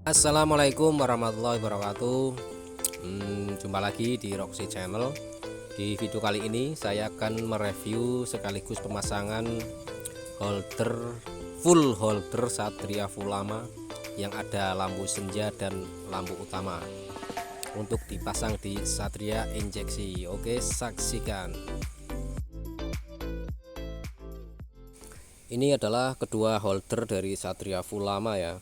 Assalamualaikum warahmatullahi wabarakatuh. Jumpa lagi di Roxy Channel. Di video kali ini saya akan mereview sekaligus pemasangan full holder Satria Fulama yang ada lampu senja dan lampu utama untuk dipasang di Satria injeksi. Oke, saksikan. Ini adalah kedua holder dari Satria Fulama ya.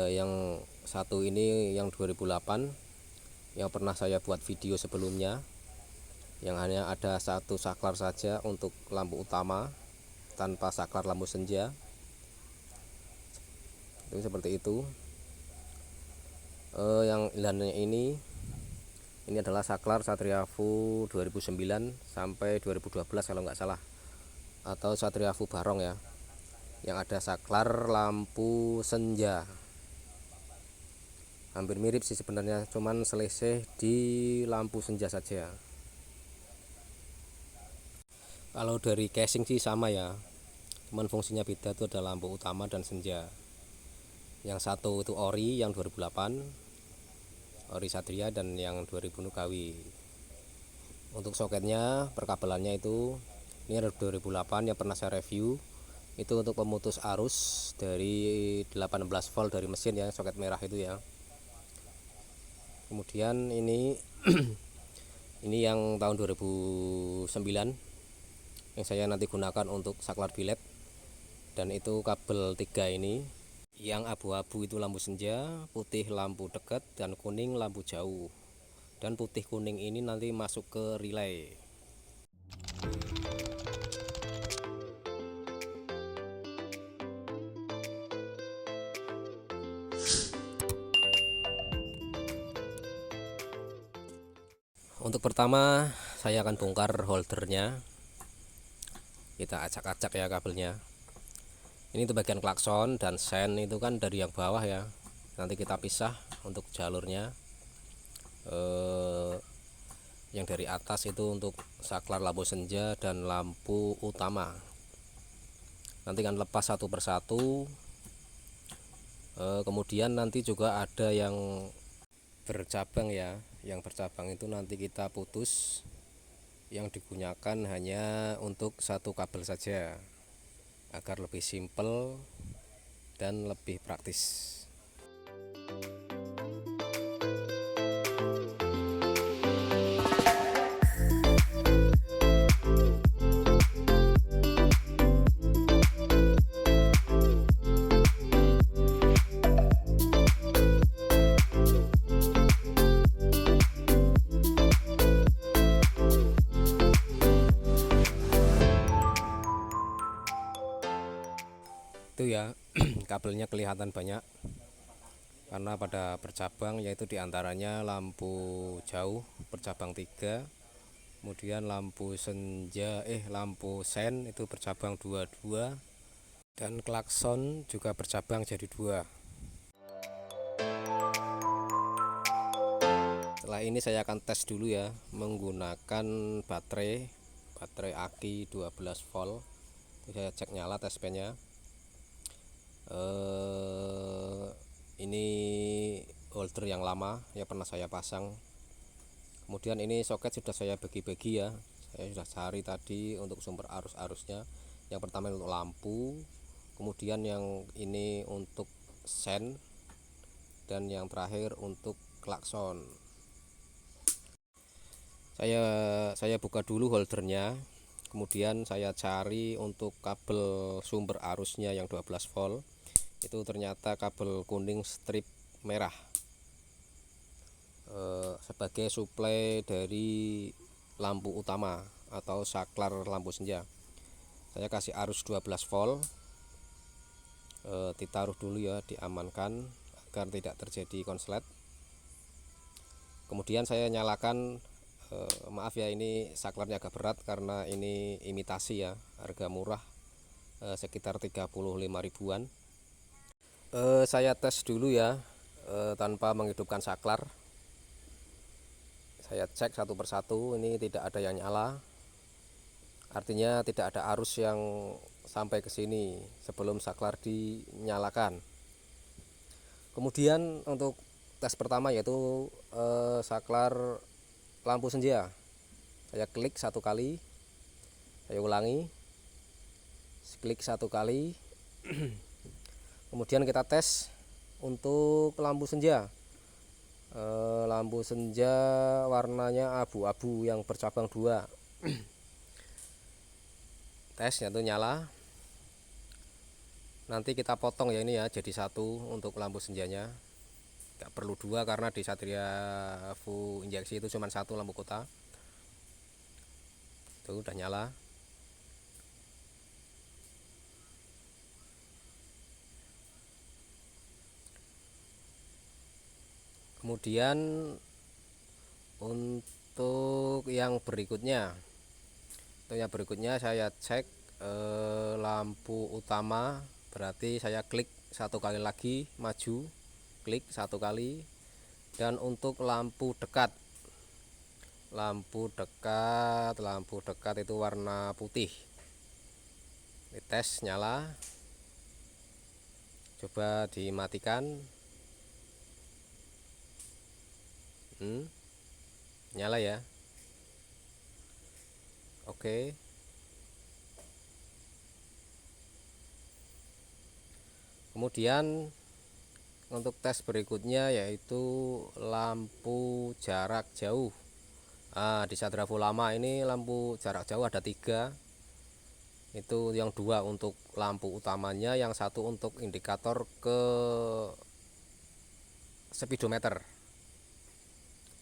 Yang satu ini yang 2008 yang pernah saya buat video sebelumnya, yang hanya ada satu saklar saja untuk lampu utama tanpa saklar lampu senja. Itu seperti itu. Yang lainnya ini adalah saklar Satria Fu 2009 sampai 2012 kalau nggak salah, atau Satria Fu Barong ya, yang ada saklar lampu senja. Hampir mirip sih sebenarnya, cuman selisih di lampu senja saja. Kalau dari casing sih sama ya, cuman fungsinya beda, itu ada lampu utama dan senja. Yang satu itu ori yang 2008 ori Satria, dan yang 2000 Nukawi. Untuk soketnya, perkabelannya itu ini ada 2008 yang pernah saya review. Itu untuk pemutus arus dari 18 volt dari mesin ya, soket merah itu ya. Kemudian ini ini yang tahun 2009 yang saya nanti gunakan untuk saklar bilet, dan itu kabel 3 ini. Yang abu-abu itu lampu senja, putih lampu dekat, dan kuning lampu jauh. Dan putih kuning ini nanti masuk ke relay. Untuk pertama saya akan bongkar holdernya. Kita acak-acak ya kabelnya. Ini tuh bagian klakson dan sen itu kan dari yang bawah ya. Nanti kita pisah untuk jalurnya. Yang dari atas itu untuk saklar lampu senja dan lampu utama. Nanti kan lepas satu persatu. Kemudian nanti juga ada yang bercabang ya. Yang bercabang itu nanti kita putus, yang digunakan hanya untuk satu kabel saja agar lebih simpel dan lebih praktis. Itu ya, kabelnya kelihatan banyak karena pada bercabang, yaitu diantaranya lampu jauh bercabang 3, kemudian lampu lampu sen itu bercabang 22, dan klakson juga bercabang jadi 2. Setelah ini saya akan tes dulu ya menggunakan baterai aki 12 volt. Saya cek nyala tes pennya. Ini holder yang lama yang pernah saya pasang. Kemudian ini soket sudah saya bagi-bagi ya, saya sudah cari tadi untuk sumber arusnya. Yang pertama untuk lampu, kemudian yang ini untuk sen, dan yang terakhir untuk klakson. Saya buka dulu holdernya, kemudian saya cari untuk kabel sumber arusnya yang 12 volt. Itu ternyata kabel kuning strip merah sebagai suplai dari lampu utama atau saklar lampu senja. Saya kasih arus 12 volt, ditaruh dulu ya, diamankan agar tidak terjadi konslet. Kemudian saya nyalakan, maaf ya ini saklarnya agak berat karena ini imitasi ya, harga murah, sekitar 35 ribuan. Saya tes dulu ya, tanpa menghidupkan saklar. Saya cek satu persatu, ini tidak ada yang nyala, artinya tidak ada arus yang sampai ke sini sebelum saklar dinyalakan. Kemudian untuk tes pertama yaitu saklar lampu senja. Saya klik satu kali, saya ulangi, klik satu kali. Kemudian kita tes untuk lampu senja. Lampu senja warnanya abu-abu yang bercabang 2. Tesnya tuh nyala. Nanti kita potong ya ini ya jadi satu untuk lampu senjanya. Nggak perlu 2 karena di Satria Full injeksi itu cuma 1 lampu kota. Itu udah nyala. Kemudian untuk yang berikutnya, saya cek lampu utama, berarti saya klik satu kali lagi, maju, klik satu kali. Dan untuk lampu dekat itu warna putih. Ini tes nyala, coba dimatikan. Nyala ya. Oke. Kemudian untuk tes berikutnya yaitu lampu jarak jauh. Di Satria Full lama ini lampu jarak jauh ada 3. Itu yang 2 untuk lampu utamanya, yang 1 untuk indikator ke speedometer.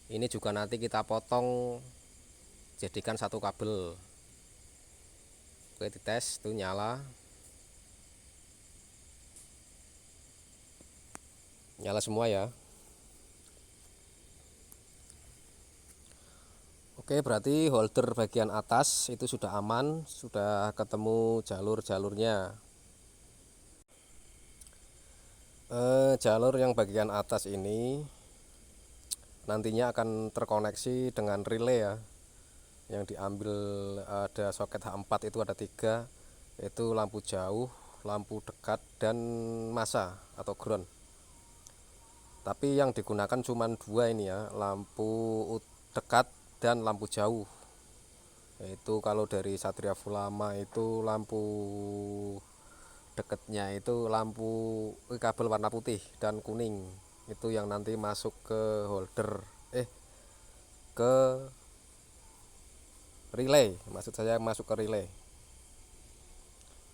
Ini juga nanti kita potong jadikan satu kabel. Oke, dites tuh nyala semua ya. Oke, berarti holder bagian atas itu sudah aman, sudah ketemu jalur-jalurnya. Jalur yang bagian atas ini nantinya akan terkoneksi dengan relay ya, yang diambil ada soket H4 itu ada 3, yaitu lampu jauh, lampu dekat, dan massa atau ground. Tapi yang digunakan cuma 2 ini ya, lampu dekat dan lampu jauh. Yaitu kalau dari Satria Full lama itu lampu dekatnya itu lampu kabel warna putih dan kuning, itu yang nanti masuk ke holder ke relay, maksud saya masuk ke relay.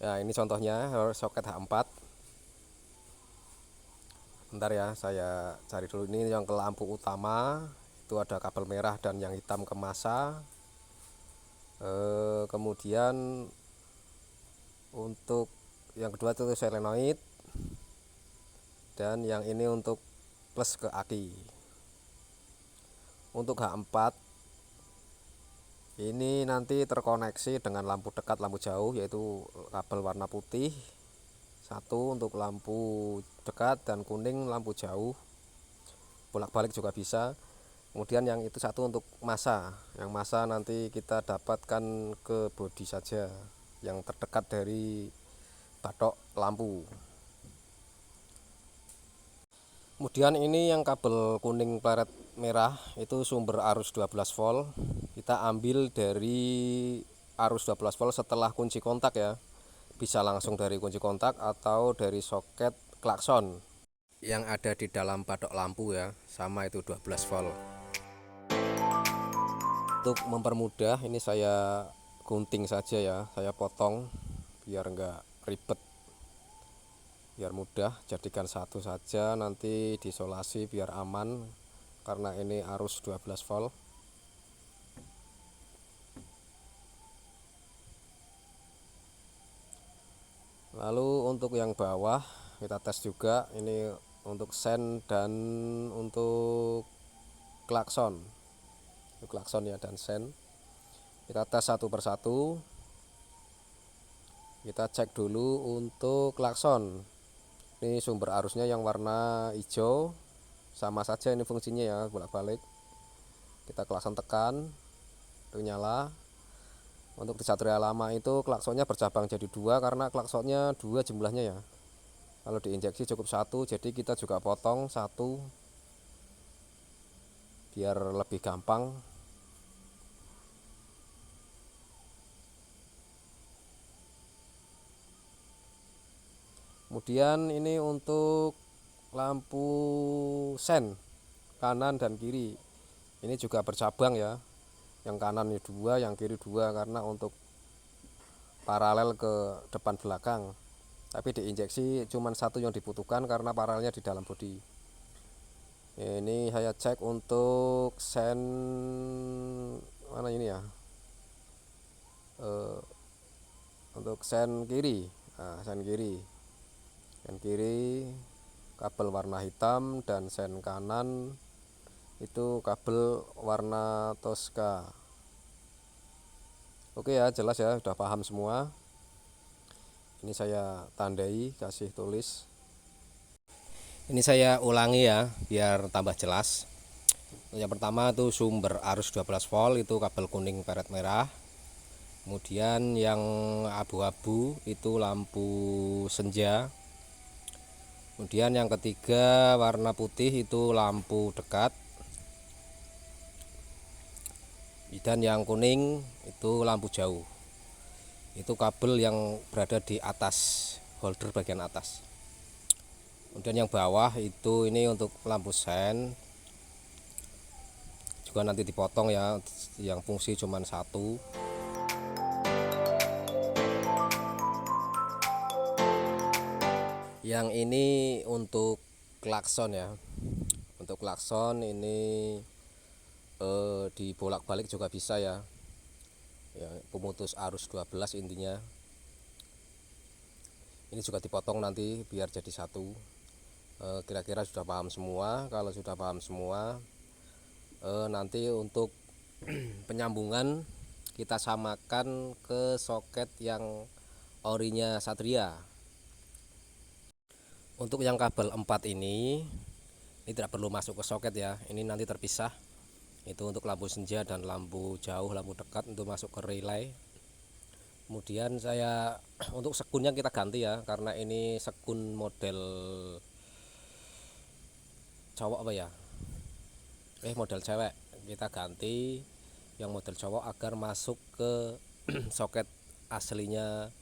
Ya, ini contohnya soket H4. Bentar ya, saya cari dulu. Ini yang ke lampu utama, itu ada kabel merah dan yang hitam ke massa. Kemudian untuk yang kedua itu solenoid, dan yang ini untuk plus ke aki. Untuk H4 ini nanti terkoneksi dengan lampu dekat, lampu jauh, yaitu kabel warna putih 1 untuk lampu dekat dan kuning lampu jauh, bolak-balik juga bisa. Kemudian yang itu 1 untuk massa, yang massa nanti kita dapatkan ke bodi saja, yang terdekat dari batok lampu. Kemudian ini yang kabel kuning pleret merah itu sumber arus 12 volt. Kita ambil dari arus 12 volt setelah kunci kontak ya. Bisa langsung dari kunci kontak atau dari soket klakson yang ada di dalam batok lampu ya, sama itu 12 volt. Untuk mempermudah ini saya gunting saja ya, saya potong biar enggak ribet, biar mudah, jadikan satu saja, nanti diisolasi biar aman karena ini arus 12 volt. Lalu untuk yang bawah kita tes juga, ini untuk sen dan untuk klakson. Klakson ya dan sen. Kita tes satu persatu. Kita cek dulu untuk klakson. Ini sumber arusnya yang warna hijau, sama saja ini fungsinya ya, bolak-balik. Kita klakson tekan, itu nyala. Untuk di Satria lama itu klaksonnya bercabang jadi 2 karena klaksonnya 2 jumlahnya ya. Kalau diinjeksi cukup satu, jadi kita juga potong satu biar lebih gampang. Kemudian ini untuk lampu sen kanan dan kiri, ini juga bercabang ya, yang kanan ini 2, yang kiri 2, karena untuk paralel ke depan belakang. Tapi diinjeksi cuma satu yang dibutuhkan karena paralelnya di dalam bodi. Ini saya cek untuk sen mana ini ya, untuk sen kiri. Nah, sen kiri kabel warna hitam, dan sen kanan itu kabel warna Tosca. Oke ya, jelas ya, sudah paham semua. Ini saya tandai, kasih tulis. Ini saya ulangi ya biar tambah jelas. Yang pertama itu sumber arus 12 volt, itu kabel kuning peret merah. Kemudian yang abu-abu itu lampu senja. Kemudian yang ketiga warna putih itu lampu dekat. Dan yang kuning itu lampu jauh. Itu kabel yang berada di atas holder bagian atas. Kemudian yang bawah itu ini untuk lampu sen, juga nanti dipotong ya, yang fungsi cuma satu. Yang ini untuk klakson ya, untuk klakson ini dibolak-balik juga bisa ya, pemutus arus 12 intinya. Ini juga dipotong nanti biar jadi satu. Kira-kira sudah paham semua. Kalau sudah paham semua, nanti untuk penyambungan kita samakan ke soket yang orinya Satria. Untuk yang kabel 4 ini tidak perlu masuk ke soket ya, ini nanti terpisah. Itu untuk lampu senja dan lampu jauh, lampu dekat untuk masuk ke relay. Kemudian saya untuk sekunnya kita ganti ya, karena ini sekun model cowok apa ya, model cewek. Kita ganti yang model cowok agar masuk ke soket aslinya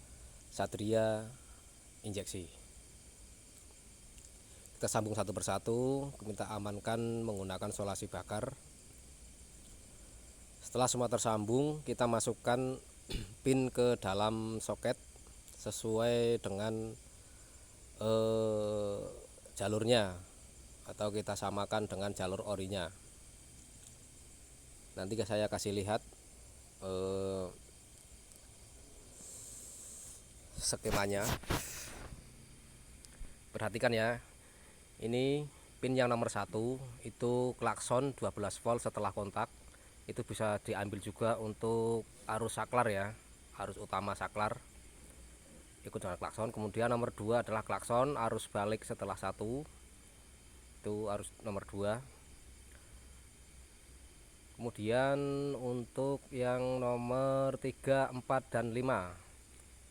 Satria injeksi. Kita sambung satu persatu, kita amankan menggunakan solasi bakar. Setelah semua tersambung, kita masukkan pin ke dalam soket sesuai dengan jalurnya, atau kita samakan dengan jalur orinya. Nanti saya kasih lihat skemanya. Perhatikan ya, ini pin yang nomor 1 itu klakson 12 volt setelah kontak. Itu bisa diambil juga untuk arus saklar ya, arus utama saklar ikut dengan klakson. Kemudian nomor 2 adalah klakson arus balik setelah 1, itu arus nomor 2. Kemudian untuk yang nomor 3, 4, dan 5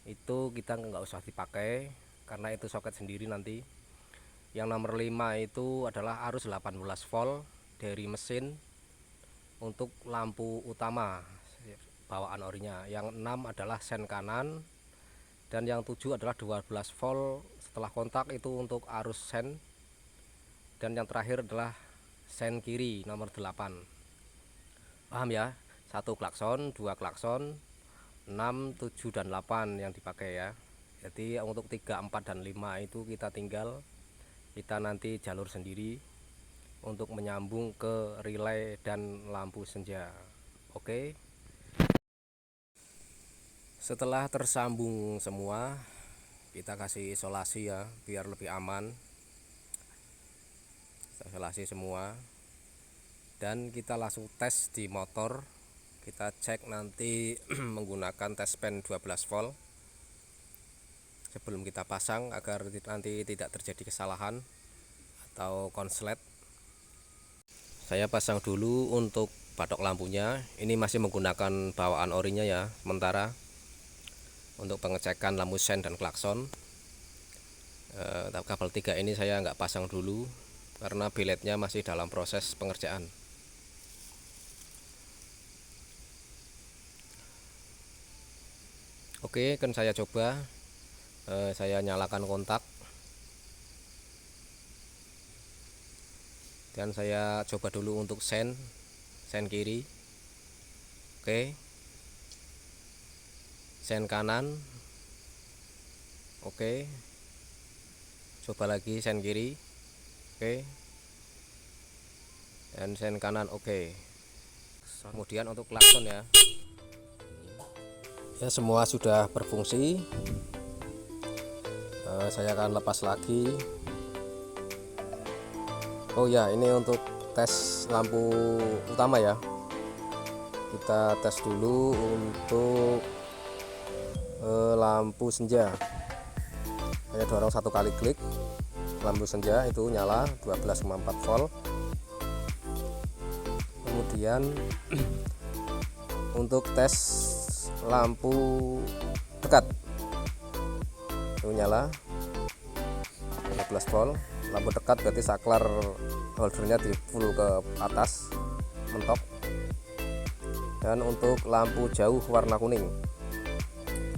itu kita nggak usah dipakai karena itu soket sendiri nanti. Yang nomor 5 itu adalah arus 18 volt dari mesin untuk lampu utama bawaan orinya. Yang 6 adalah sen kanan, dan yang 7 adalah 12 volt setelah kontak, itu untuk arus sen. Dan yang terakhir adalah sen kiri nomor 8. Paham ya? 1 klakson, 2 klakson, 6, 7, dan 8 yang dipakai ya. Jadi untuk 3, 4, dan 5 itu kita tinggal kita nanti jalur sendiri untuk menyambung ke relay dan lampu senja. Oke. Setelah tersambung semua, kita kasih isolasi ya biar lebih aman. Kita isolasi semua dan kita langsung tes di motor. Kita cek nanti menggunakan tes pen 12 volt sebelum kita pasang agar nanti tidak terjadi kesalahan atau konslet. Saya pasang dulu untuk batok lampunya. Ini masih menggunakan bawaan orinya ya sementara untuk pengecekan lampu sen dan klakson. Kabel 3 ini saya nggak pasang dulu karena biletnya masih dalam proses pengerjaan. Oke, kan saya coba. Saya nyalakan kontak dan saya coba dulu untuk sen kiri. Oke, sen kanan. Oke, coba lagi sen kiri. Oke, dan sen kanan. Oke, kemudian untuk klakson ya, semua sudah berfungsi. Saya akan lepas lagi. Oh ya, ini untuk tes lampu utama ya. Kita tes dulu untuk lampu senja. Saya dorong satu kali klik, lampu senja itu nyala 12,4 volt. Kemudian untuk tes lampu dekat itu nyala 12 volt. Lampu dekat berarti saklar holdernya di full ke atas mentok. Dan untuk lampu jauh warna kuning,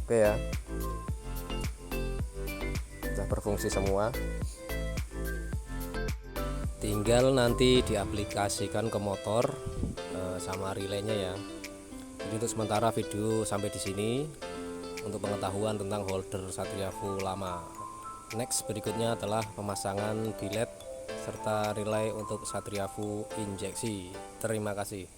oke ya, sudah berfungsi semua. Tinggal nanti diaplikasikan ke motor sama relaynya ya. Jadi untuk sementara video sampai di sini untuk pengetahuan tentang holder Satria Fu lama. Next berikutnya adalah pemasangan bilet serta relay untuk Satria Fu injeksi. Terima kasih.